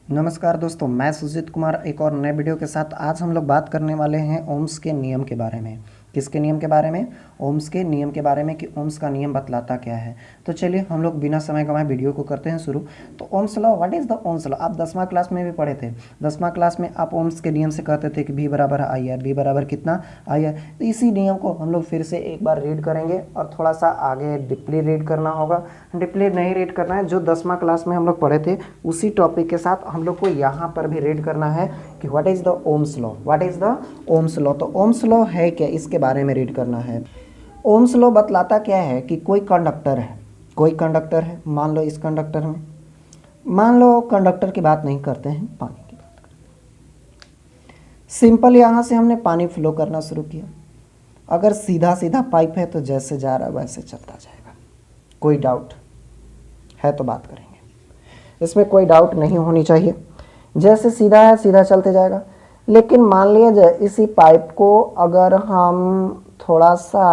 नमस्कार दोस्तों, मैं सुजीत कुमार एक और नए वीडियो के साथ आज हम लोग बात करने वाले हैं ओम्स के नियम के बारे में। किसके नियम के बारे में? ओम्स के नियम के बारे में कि ओम्स का नियम बतलाता क्या है। तो चलिए हम लोग बिना समय गंवाए वीडियो को करते हैं शुरू। तो Ohm's law, what is the Ohm's law? आप 10वां क्लास में भी पढ़े थे। 10वां क्लास में आप ओम्स के नियम से कहते थे कि V बराबर आई आर, V बराबर कितना? I R. तो इसी नियम को हम लोग फिर से एक बार रीड करेंगे और थोड़ा सा आगे डीपली रीड करना होगा। डीपली नहीं रीड करना है, जो 10वां क्लास में हम लोग पढ़े थे उसी टॉपिक के साथ हम लोग को यहाँ पर भी रीड करना है कि what is the Ohm's law, what is the Ohm's law. तो ओम्स लॉ है क्या, इसके बारे में रीड करना है। ओम्स लॉ बतलाता क्या है कि कोई कंडक्टर है, कोई कंडक्टर है, मान लो इस कंडक्टर में, मान लो कंडक्टर की बात नहीं करते हैं, पानी की बात करते हैं। सिंपल यहाँ से हमने पानी फ्लो करना शुरू किया। अगर सीधा सीधा पाइप है तो जैसे जा रहा है वैसे चलता जाएगा। कोई डाउट है तो बात करेंगे, इसमें कोई डाउट नहीं होनी चाहिए। जैसे सीधा है सीधा चलते जाएगा। लेकिन मान लिया जाए इसी पाइप को अगर हम थोड़ा सा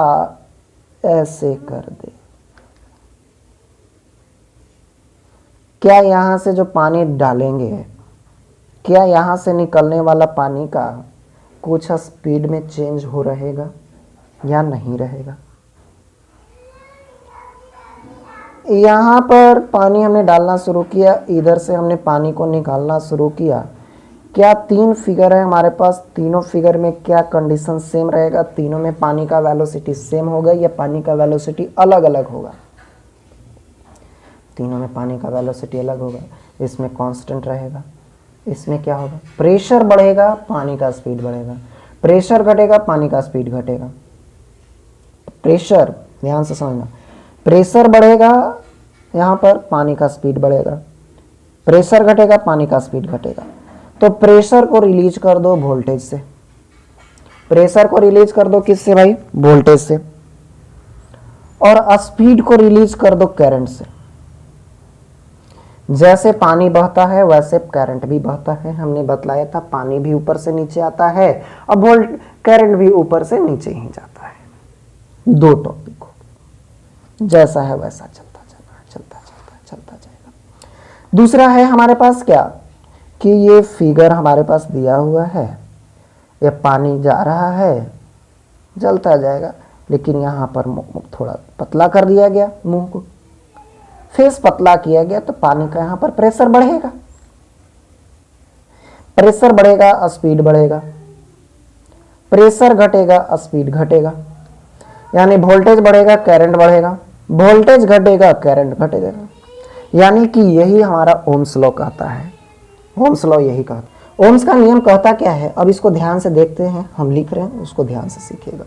ऐसे कर दे, क्या यहाँ से जो पानी डालेंगे, क्या यहाँ से निकलने वाला पानी का कुछ स्पीड में चेंज हो रहेगा या नहीं रहेगा? यहाँ पर पानी हमने डालना शुरू किया, इधर से हमने पानी को निकालना शुरू किया। क्या 3 फिगर है हमारे पास, तीनों फिगर में क्या कंडीशन सेम रहेगा? तीनों में पानी का वेलोसिटी सेम होगा या पानी का वेलोसिटी अलग अलग होगा? तीनों में पानी का वेलोसिटी अलग होगा। इसमें कांस्टेंट रहेगा। इसमें क्या होगा? प्रेशर बढ़ेगा, पानी का स्पीड बढ़ेगा। प्रेशर घटेगा, पानी का स्पीड घटेगा। प्रेशर, ध्यान से समझना, प्रेशर बढ़ेगा, यहाँ पर पानी का स्पीड बढ़ेगा। प्रेशर घटेगा, पानी का स्पीड घटेगा। तो प्रेशर को रिलीज कर दो वोल्टेज से। प्रेशर को रिलीज कर दो किससे भाई? वोल्टेज से। और स्पीड को रिलीज कर दो करंट से। जैसे पानी बहता है वैसे करंट भी बहता है। हमने बतलाया था पानी भी ऊपर से नीचे आता है और करंट भी ऊपर से नीचे ही जाता है। दो टॉपिक को जैसा है वैसा चलता जाएगा। दूसरा है हमारे पास क्या कि ये फिगर हमारे पास दिया हुआ है, ये पानी जा रहा है, जलता जाएगा। लेकिन यहाँ पर थोड़ा पतला कर दिया गया, मुंह को फेस पतला किया गया, तो पानी का यहाँ पर प्रेशर बढ़ेगा। प्रेशर बढ़ेगा, स्पीड बढ़ेगा। प्रेशर घटेगा, स्पीड घटेगा। यानी वोल्टेज बढ़ेगा, करंट बढ़ेगा। वोल्टेज घटेगा, करंट घटेगा। यानी कि यही हमारा ओम्स लॉ कहता है। ओम्स लॉ यही कहता है। ओम्स का नियम कहता क्या है, अब इसको ध्यान से देखते हैं। हम लिख रहे हैं, उसको ध्यान से सीखिएगा।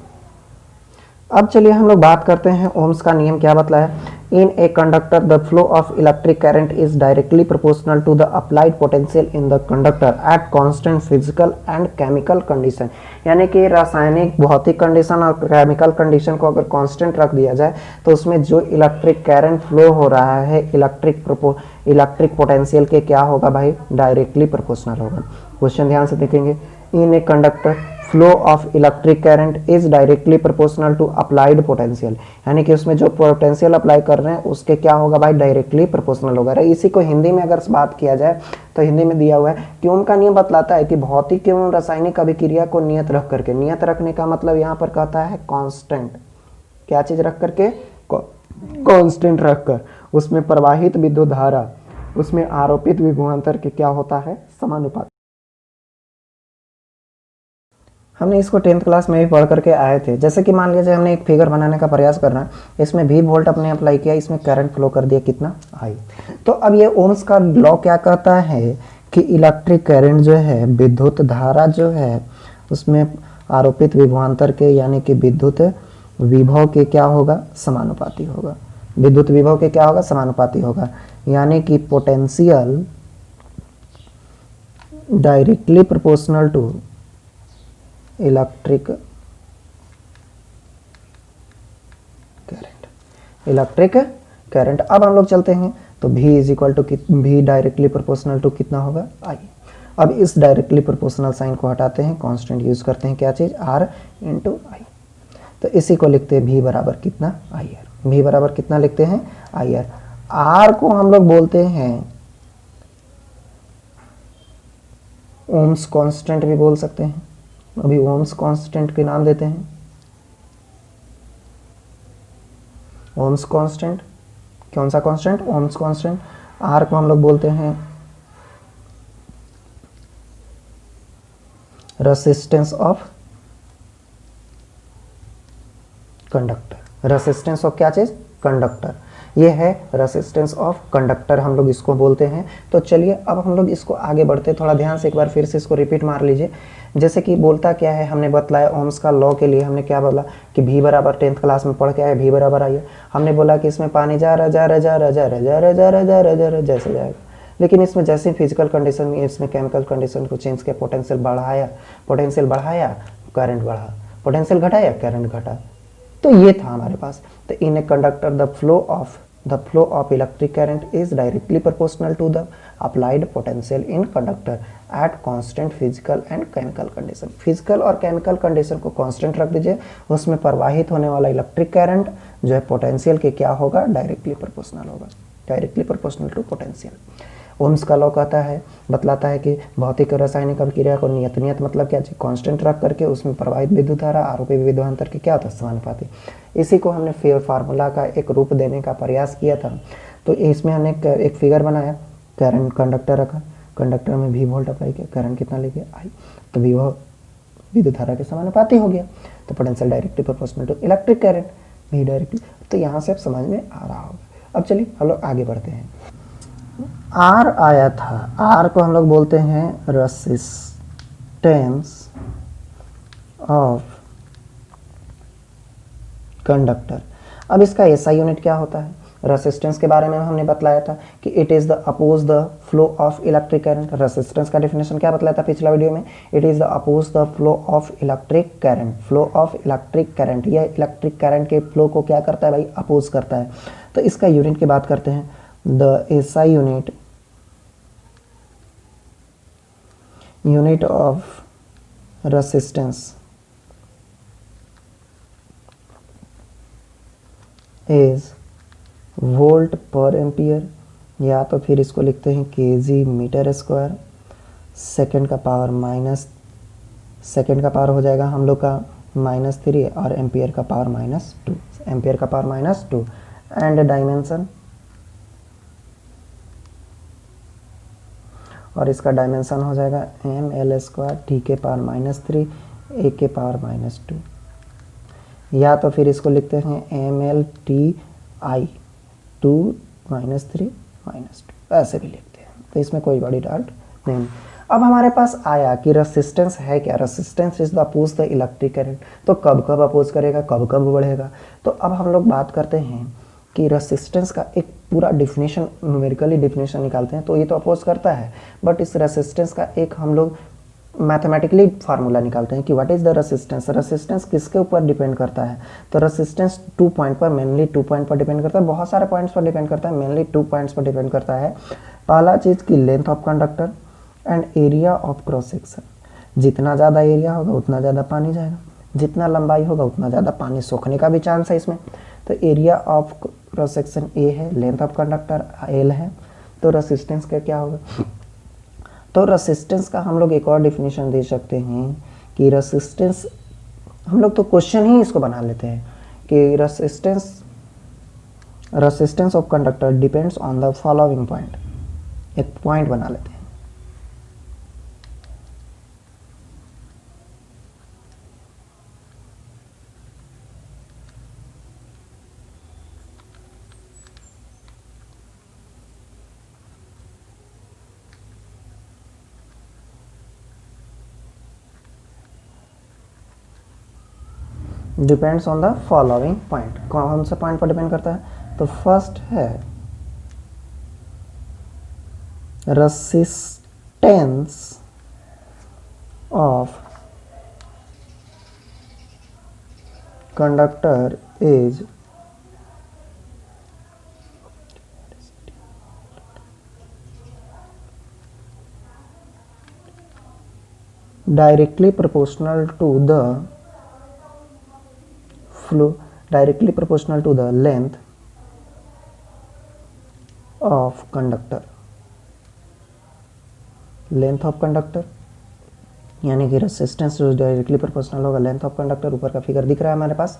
अब चलिए हम लोग बात करते हैं ओम्स का नियम क्या बतलाया। In a conductor the flow of electric current is directly proportional to the applied potential in the conductor at constant physical and chemical condition. यानी कि रासायनिक, भौतिक कंडीशन और केमिकल कंडीशन को अगर कांस्टेंट रख दिया जाए तो उसमें जो इलेक्ट्रिक करंट फ्लो हो रहा है इलेक्ट्रिक पोटेंशियल के क्या होगा भाई? डायरेक्टली प्रोपोर्शनल होगा। क्वेश्चन ध्यान से देखेंगे। In a conductor flow of electric current is directly proportional to applied potential. यानी कि उसमें जो पोटेंशियल अप्लाई कर रहे हैं उसके क्या होगा भाई? डायरेक्टली प्रोपोर्शनल होगा। इसी को हिंदी में अगर बात किया जाए तो हिंदी में दिया हुआ है कि ओम का नियम बतलाता है कि भौतिक एवं रासायनिक अभिक्रिया को नियत रख करके, नियत रखने का मतलब यहाँ पर कहता है कांस्टेंट। क्या चीज रख करके? कांस्टेंट रखकर उसमें प्रवाहित विद्युत धारा, उसमें आरोपित विभवांतर के क्या होता है? समानुपाती। हमने इसको 10th क्लास में भी पढ़ करके आए थे। जैसे कि मान लीजिए हमने एक फिगर बनाने का प्रयास करना है, इसमें V वोल्ट अपने अप्लाई किया, इसमें करंट फ्लो कर दिया कितना? I। तो अब ये ओम्स का लॉ क्या कहता है कि इलेक्ट्रिक करंट जो है, विद्युत धारा जो है, उसमें आरोपित विभवांतर के यानी कि विद्युत विभव के क्या होगा? समानुपाती होगा। विद्युत विभव के क्या होगा? समानुपाती होगा। यानी कि potential directly proportional to electric current. अब हम लोग चलते हैं तो V is equal to V directly proportional to कितना होगा? I। अब इस डायरेक्टली प्रोपोर्शनल साइन को हटाते हैं, कांस्टेंट यूज करते हैं, क्या चीज? R into I। तो इसी को लिखते हैं V बराबर कितना? IR। V बराबर कितना लिखते हैं? IR। R को हम लोग बोलते हैं ओम्स कांस्टेंट भी बोल सकते हैं। अभी ओम्स कांस्टेंट के नाम देते हैं। ओम्स कांस्टेंट, कौन सा कांस्टेंट? Ohms constant. आर को हम लोग बोलते हैं resistance of conductor. Resistance of क्या चीज? कंडक्टर। ये है रेसिस्टेंस ऑफ कंडक्टर, हम लोग इसको बोलते हैं। तो चलिए अब हम लोग इसको आगे बढ़ते, थोड़ा ध्यान से एक बार फिर से इसको रिपीट मार लीजिए। जैसे कि बोलता क्या है, हमने बतलाया ओम्स का लॉ के लिए हमने क्या बोला कि V बराबर 10th क्लास में पढ़ के आए, V बराबर आइए। हमने बोला कि इसमें पानी जा रहा जा रहा जा रहा जा रहा जा रहा जा रहा जा रहा जा रहा जैसे जाएगा, लेकिन इसमें जैसे फिजिकल कंडीशन, इसमें केमिकल कंडीशन को चेंज किया, पोटेंशियल बढ़ाया करंट बढ़ा, पोटेंशियल घटाया करंट घटा। तो ये था हमारे पास। तो in a conductor the flow of electric current is directly proportional to the applied potential in conductor at constant physical and chemical condition. Physical और केमिकल कंडीशन को कांस्टेंट रख दीजिए, उसमें प्रवाहित होने वाला इलेक्ट्रिक करंट जो है पोटेंशियल के क्या होगा? डायरेक्टली प्रोपोर्शनल होगा, directly proportional to potential. Ohm's का लॉ कहता है, बतलाता है कि भौतिक और रासायनिक अभिक्रिया को नियत मतलब क्या? कांस्टेंट रख करके उसमें प्रवाहित विद्युत धारा आरोपी विभवांतर के क्या होता है? समानुपाती। इसी को हमने फार्मूला का एक रूप देने का प्रयास किया था। तो इसमें हमने एक फिगर बनाया, करंट कंडक्टर रखा, कंडक्टर में V वोल्ट अप्लाई किया, करंट कितना लेके आई, तो V वो विद्युत धारा के समानुपाती हो गया। तो potential directly proportional to electric current, V directly. तो यहाँ से अब समझ में आ रहा होगा। अब चलिए हम लोग आगे बढ़ते हैं। R आया था, R को हम लोग बोलते हैं रेसिस्टेंस ऑफ कंडक्टर। अब इसका SI यूनिट क्या होता है? रेसिस्टेंस के बारे में हमने बतलाया था कि it is the oppose the flow of electric current. Resistance का डेफिनेशन क्या बतलाया था पिछला वीडियो में? It is the oppose the flow of electric current. Flow of electric current, यह इलेक्ट्रिक करंट के फ्लो को क्या करता है भाई? अपोज करता है। तो इसका यूनिट की बात करते हैं, the SI unit of resistance is volt पर एम्पियर, या तो फिर इसको लिखते हैं kg मीटर स्क्वायर। सेकेंड का पावर हो जाएगा हम लोग का -3 और एम्पियर का पावर -2 एंड डायमेंशन, और इसका डायमेंशन हो जाएगा ml स्क्वायर, t के पावर -3 a के पावर -2, या तो फिर इसको लिखते हैं ml/t i 2 -3 -2, ऐसे भी लिखते हैं। तो इसमें कोई बड़ी डाउट नहीं। अब हमारे पास आया कि रेसिस्टेंस है क्या? Resistance is the oppose the electric current. तो कब कब अपोज करेगा, कब कब बढ़ेगा? तो अब हम लोग बात करते हैं कि रेसिस्टेंस का एक पूरा डिफिनेशन, न्यूमेरिकली डिफिनेशन निकालते हैं। तो ये तो अपोज करता है, बट इस रेसिस्टेंस का एक हम लोग मैथमेटिकली फार्मूला निकालते हैं कि what is the resistance. Resistance किसके ऊपर डिपेंड करता है? तो रेसिस्टेंस 2 पॉइंट पर, मेनली 2 पॉइंट पर डिपेंड करता है, बहुत सारे पॉइंट्स पर डिपेंड करता है, मेनली 2 पॉइंट्स पर डिपेंड करता है। पहला चीज की length of conductor and area of cross section. जितना ज़्यादा एरिया होगा उतना ज़्यादा पानी जाएगा, जितना लंबाई होगा उतना ज़्यादा पानी सोखने का भी चांस है इसमें। तो area of cross section A है, लेंथ ऑफ कंडक्टर एल है, तो रेसिस्टेंस का क्या होगा? तो रेसिस्टेंस का हम लोग एक और डिफिनेशन दे सकते हैं कि रेसिस्टेंस, हम लोग तो क्वेश्चन ही इसको बना लेते हैं कि resistance of conductor depends on the following point. एक पॉइंट बना लेते हैं। Depends on the following point. कौन से पॉइंट पर डिपेंड करता है? तो फर्स्ट है resistance of conductor is directly proportional to the flow, directly proportional to the length of conductor, length of conductor यानी कि रेसिस्टेंस जो डायरेक्टली प्रोपोर्शनल होगा लेंथ ऑफ कंडक्टर। ऊपर का फिगर दिख रहा है हमारे पास,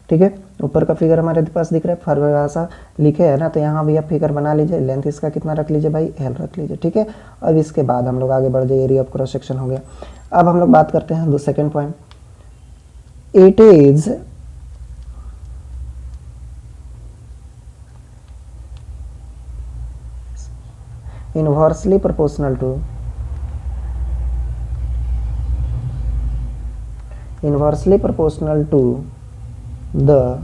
ठीक है, ऊपर का फिगर हमारे पास दिख रहा है, परिभाषा लिखे है ना, तो यहाँ भी आप फिगर बना लीजिए। लेंथ इसका कितना रख लीजिए भाई, एल रख लीजिए, ठीक है। अब इसके बाद हम लोग आगे बढ़ जाए, एरिया ऑफ क्रॉस सेक्शन हो गया। अब हम लोग बात करते हैं दो second point, it is inversely proportional to the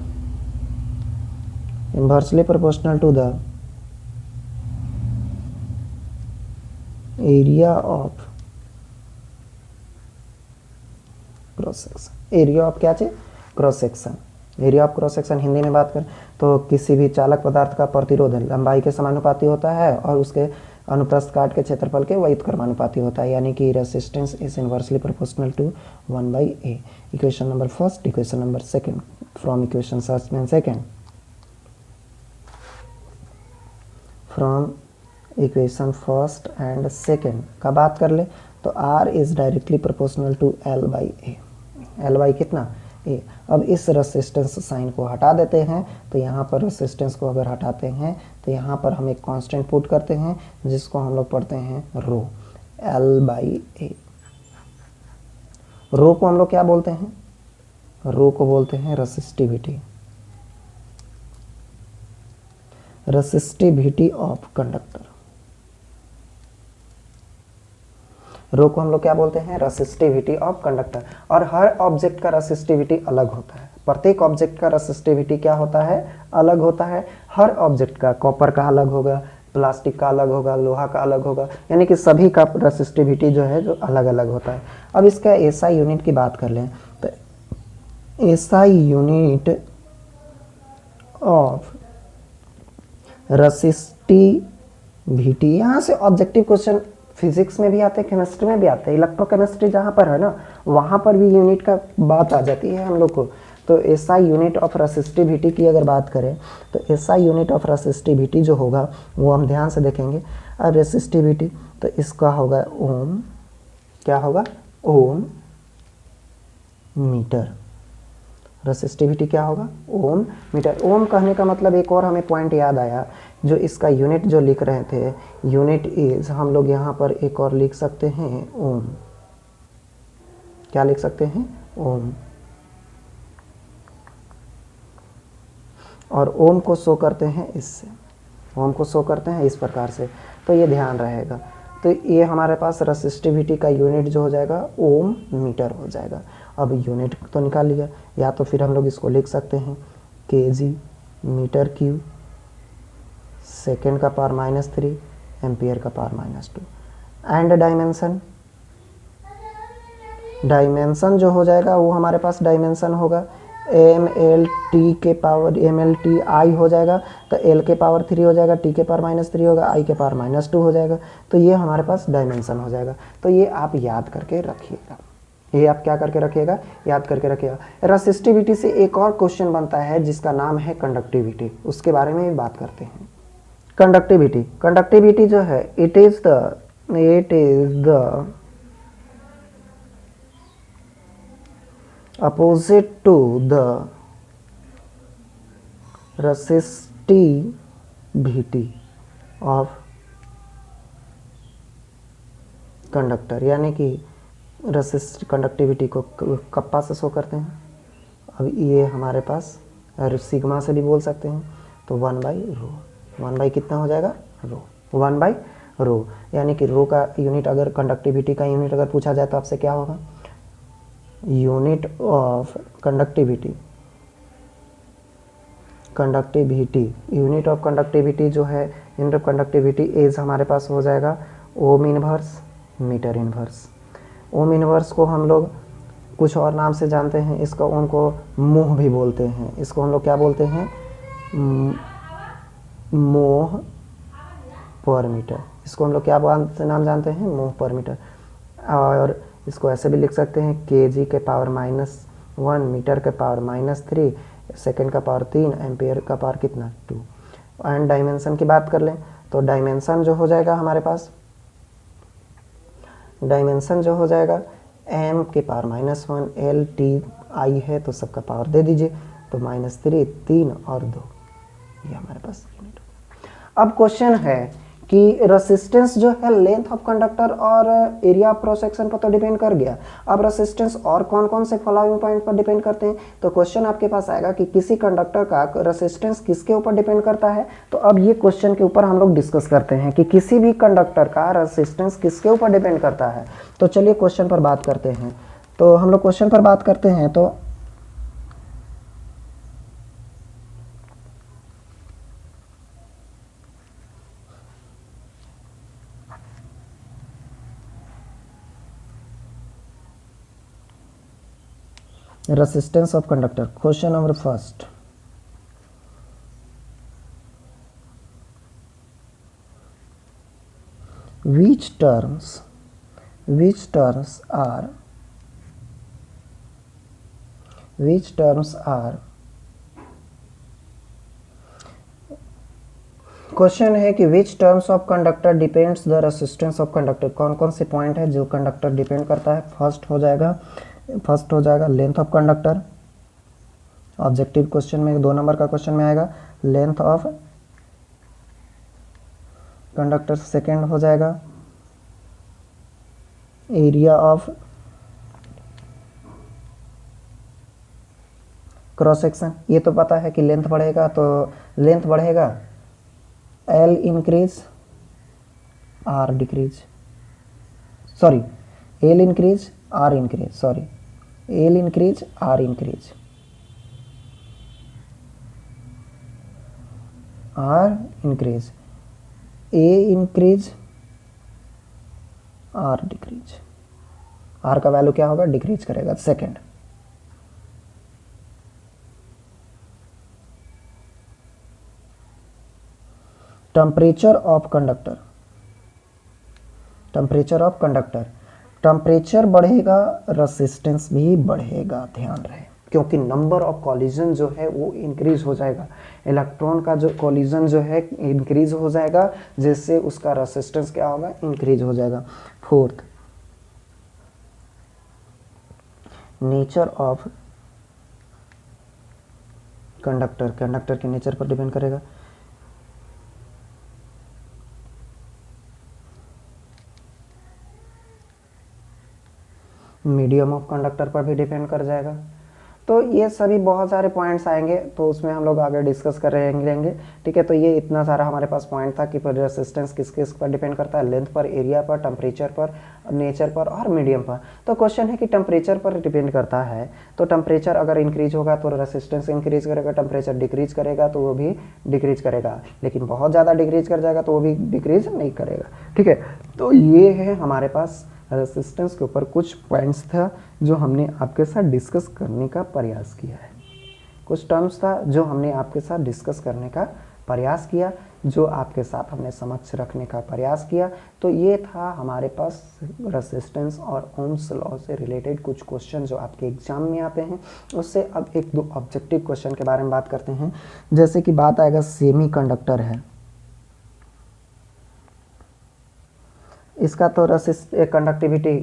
inversely proportional to the area of cross section. Area of क्या चाहिए, cross section. Area of cross section Hindi में बात करें तो किसी भी चालक पदार्थ का प्रतिरोध लंबाई के समानुपाती होता है और उसके अनुप्रस्थ काट के क्षेत्रफल के व्युत्क्रमानुपाती होता है, यानी कि resistance is inversely proportional to 1/a। Equation number first, equation number second, from equation first and second, from equation first and second का बात कर ले तो R is directly proportional to L/A। L कितना, A। अब इस रेसिस्टेंस साइन को हटा देते हैं, तो यहाँ पर रेसिस्टेंस को अगर हटाते हैं तो यहाँ पर हम एक कांस्टेंट पुट करते हैं जिसको हम लोग पढ़ते हैं रो, L/A। रो को हम लोग क्या बोलते हैं, रो को बोलते हैं रेसिस्टिविटी, रेसिस्टिविटी ऑफ कंडक्टर। रो को हम लोग क्या बोलते हैं, रेसिस्टिविटी ऑफ कंडक्टर। और हर ऑब्जेक्ट का रेसिस्टिविटी अलग होता है, प्रत्येक ऑब्जेक्ट का रेसिस्टिविटी क्या होता है, अलग होता है। हर ऑब्जेक्ट का, कॉपर का अलग होगा, प्लास्टिक का अलग होगा, लोहा का अलग होगा, यानी कि सभी का रेसिस्टिविटी जो है जो अलग अलग होता है। अब इसका एसआई यूनिट की बात कर लें तो एसआई यूनिट ऑफ रेसिस्टिविटी, यहाँ से ऑब्जेक्टिव क्वेश्चन फिजिक्स में भी आते हैं, केमिस्ट्री में भी आते हैं, इलेक्ट्रोकेमिस्ट्री जहाँ पर है ना वहाँ पर भी यूनिट का बात आ जाती है हम लोग को। तो एसआई यूनिट ऑफ रेसिस्टिविटी की अगर बात करें तो एसआई यूनिट ऑफ रेसिस्टिविटी जो होगा वो हम ध्यान से देखेंगे। अब रेसिस्टिविटी तो इसका होगा ओम, क्या होगा, ओम मीटर। रेसिस्टिविटी क्या होगा, ओम मीटर। ओम कहने का मतलब एक और हमें पॉइंट याद आया, जो इसका यूनिट जो लिख रहे थे, यूनिट इज, हम लोग यहाँ पर एक और लिख सकते हैं ओम। क्या लिख सकते हैं, ओम। और ओम को शो करते हैं इससे, ओम को शो करते हैं इस प्रकार से, तो ये ध्यान रहेगा। तो ये हमारे पास रेसिस्टिविटी का यूनिट जो हो जाएगा ओम मीटर हो जाएगा। अब यूनिट तो निकाल लिया, या तो फिर हम लोग इसको लिख सकते हैं केजी मीटर क्यूब सेकेंड का पावर -3 एम्पियर का पावर -2। एंड डायमेंशन, डायमेंशन जो हो जाएगा वो हमारे पास डायमेंशन होगा MLT के पावर MLTI हो जाएगा, तो L के पावर 3 हो जाएगा, T के पावर -3 होगा, I के पावर -2 हो जाएगा। तो ये हमारे पास डायमेंशन हो जाएगा। तो ये आप याद करके रखिएगा, ये आप क्या करके रखिएगा, याद करके रखिएगा। रेसिस्टिविटी से एक और क्वेश्चन बनता है जिसका नाम है कंडक्टिविटी, उसके बारे में भी बात करते हैं। कंडक्टिविटी, कंडक्टिविटी जो है it is the opposite to the resistivity of conductor, यानी कि रेसिस्ट कंडक्टिविटी को कप्पा से शो करते हैं। अब ये हमारे पास सिग्मा से भी बोल सकते हैं, तो 1/रो, 1 कितना हो जाएगा, रो, 1/रो। यानी कि रो का यूनिट, अगर कंडक्टिविटी का यूनिट अगर पूछा जाए तो आपसे क्या होगा, unit of conductivity, unit of conductivity जो है, यूनिट ऑफ कंडक्टिविटी इज हमारे पास हो जाएगा ohm inverse meter inverse. Ohm inverse को हम लोग कुछ और नाम से जानते हैं, इसका ओम को मोह भी बोलते हैं, इसको हम लोग क्या बोलते हैं, मोह पर मीटर। इसको हम लोग क्या नाम जानते हैं, मोह पर मीटर। और इसको ऐसे भी लिख सकते हैं केजी के पावर -1 मीटर के पावर -3 सेकेंड का पावर 3 एम्पियर का पावर कितना 2। एंड डायमेंशन की बात कर लें तो डायमेंशन जो हो जाएगा हमारे पास, डायमेंशन जो हो जाएगा m के पावर -1 l t i है, तो सबका पावर दे दीजिए, तो -3 3 और 2, ये हमारे पास यूनिट। अब क्वेश्चन है कि रेसिस्टेंस जो है लेंथ ऑफ कंडक्टर और एरिया ऑफ क्रॉस सेक्शन पर तो डिपेंड कर गया। अब रेसिस्टेंस और कौन कौन से फॉलोइंग पॉइंट पर डिपेंड करते हैं, तो क्वेश्चन आपके पास आएगा कि किसी कंडक्टर का रेसिस्टेंस किसके ऊपर डिपेंड करता है। तो अब ये क्वेश्चन के ऊपर हम लोग डिस्कस करते हैं कि किसी भी कंडक्टर का रेसिस्टेंस किसके ऊपर डिपेंड करता है। तो चलिए क्वेश्चन पर बात करते हैं। तो हम लोग क्वेश्चन पर बात करते हैं, तो resistance of conductor, question number first, which terms are question है कि which terms of conductor depends the resistance of conductor, कौन कौन से पॉइंट है जो कंडक्टर डिपेंड करता है। फर्स्ट हो जाएगा length of conductor, objective question में 2 नंबर का क्वेश्चन में आएगा लेंथ ऑफ कंडक्टर। सेकेंड हो जाएगा एरिया ऑफ क्रॉस सेक्शन, ये तो पता है कि लेंथ बढ़ेगा तो लेंथ बढ़ेगा, L increase R decrease, sorry L increase R increase, sorry L increase R increase, R increase, A increase R decrease, R का वैल्यू क्या होगा, डिक्रीज करेगा। Second temperature of conductor, temperature बढ़ेगा, रेसिस्टेंस भी बढ़ेगा, ध्यान रहे, क्योंकि नंबर ऑफ कॉलिजन जो है वो इंक्रीज हो जाएगा, इलेक्ट्रॉन का जो कॉलिजन जो है इंक्रीज हो जाएगा, जिससे उसका रेसिस्टेंस क्या होगा, इंक्रीज हो जाएगा। फोर्थ नेचर ऑफ कंडक्टर के नेचर पर डिपेंड करेगा। मीडियम ऑफ कंडक्टर पर भी डिपेंड कर जाएगा। तो ये सभी बहुत सारे पॉइंट्स आएंगे, तो उसमें हम लोग आगे डिस्कस कर लेंगे, ठीक है। तो ये इतना सारा हमारे पास पॉइंट था कि रेसिस्टेंस किस किस पर डिपेंड करता है, लेंथ पर, एरिया पर, टेम्परेचर पर, नेचर पर और मीडियम पर। तो क्वेश्चन है कि टेम्परेचर पर डिपेंड करता है, तो टेम्परेचर अगर इंक्रीज होगा तो रेसिस्टेंस इंक्रीज करेगा, टेम्परेचर डिक्रीज करेगा तो वो भी डिक्रीज करेगा, लेकिन बहुत ज़्यादा डिक्रीज कर जाएगा तो वो भी डिक्रीज नहीं करेगा, ठीक है। तो ये है हमारे पास रेसिस्टेंस के ऊपर कुछ पॉइंट्स था जो हमने आपके साथ डिस्कस करने का प्रयास किया है, कुछ टर्म्स था जो हमने आपके साथ डिस्कस करने का प्रयास किया, जो आपके साथ हमने समक्ष रखने का प्रयास किया। तो ये था हमारे पास रेसिस्टेंस और ओम्स लॉ से रिलेटेड कुछ क्वेश्चन जो आपके एग्जाम में आते हैं। उससे अब 1-2 ऑब्जेक्टिव क्वेश्चन के बारे में बात करते हैं। जैसे कि बात आएगा सेमी कंडक्टर है, इसका तो कंडक्टिविटी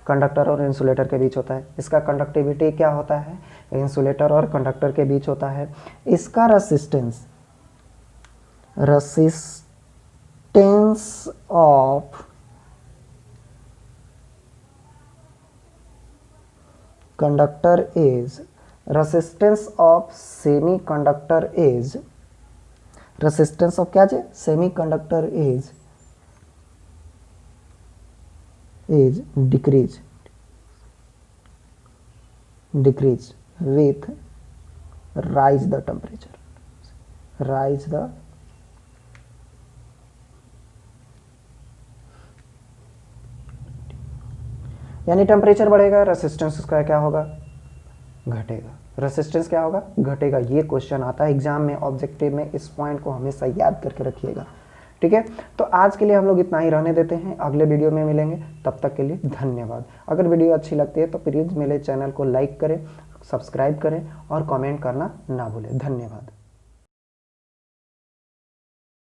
कंडक्टर और इंसुलेटर के बीच होता है। इसका कंडक्टिविटी क्या होता है, इंसुलेटर और कंडक्टर के बीच होता है। इसका resistance of conductor is resistance of semi conductor is resistance of क्या है, semi conductor is decrease with rise the temperature, यानी टेम्परेचर बढ़ेगा, रेसिस्टेंस उसका क्या होगा, घटेगा। रेसिस्टेंस क्या होगा, घटेगा। ये क्वेश्चन आता है एग्जाम में, ऑब्जेक्टिव में, इस पॉइंट को हमेशा याद करके रखिएगा, ठीक है। तो आज के लिए हम लोग इतना ही रहने देते हैं, अगले वीडियो में मिलेंगे, तब तक के लिए धन्यवाद। अगर वीडियो अच्छी लगती है तो प्लीज़ मेरे चैनल को लाइक करें, सब्सक्राइब करें और कमेंट करना ना भूलें। धन्यवाद।